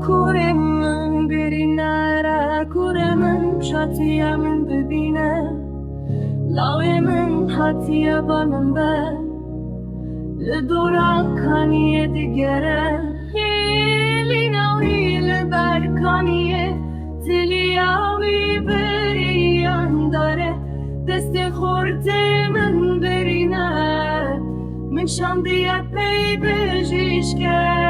کوره من بری نره، کوره من شاتیه من ببینه، لاوی من حتیه بانم به لدورا کانیه دیگره، هیلی نوی لبرکانیه تلیاوی بریان داره، دست خورده من برینه من شاندیه پی بجیشکه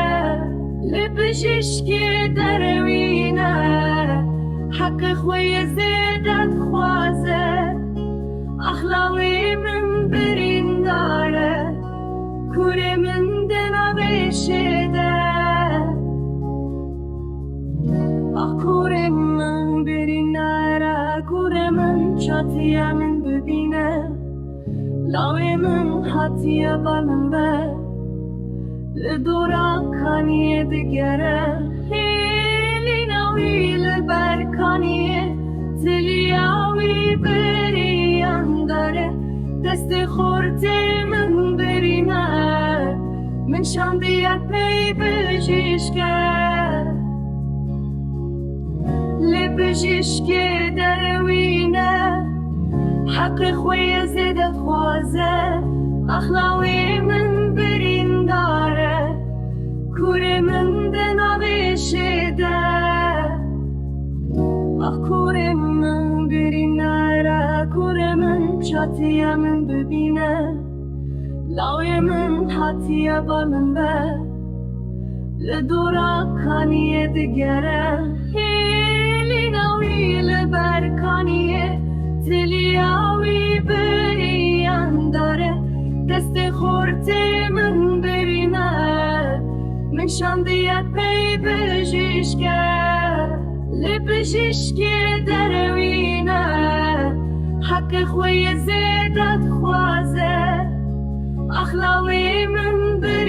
لبجیشکی دروینه حق خوی زیدت خوازه اخلاوی من برین داره کوره من دنا بشده کوره من برین نره کوره من شاتیه من ببینه لاوی من حتیه بالم به لدورا کانیه دیگره هیلی نوی لبرکانیه تلیاوی بریان داره دست خورده من برینه من شاندیه پی بجیشکه لبجیشکه دروینه حق خوی زیدت خوازه اخلاوی من برین داره کوره من دنا بشده کوره من برین نره کوره من شاتیه من ببینه لاوی من حتیه بالم به لدورا کانیه دیگره هیلی نوی لبرکانیه تلیاوی بریان داره دست خورده من برینه من شاندیه پی بجیشکه لبجیشکی دروینه حق خوی زیدت خوازه اخلاوی من برینه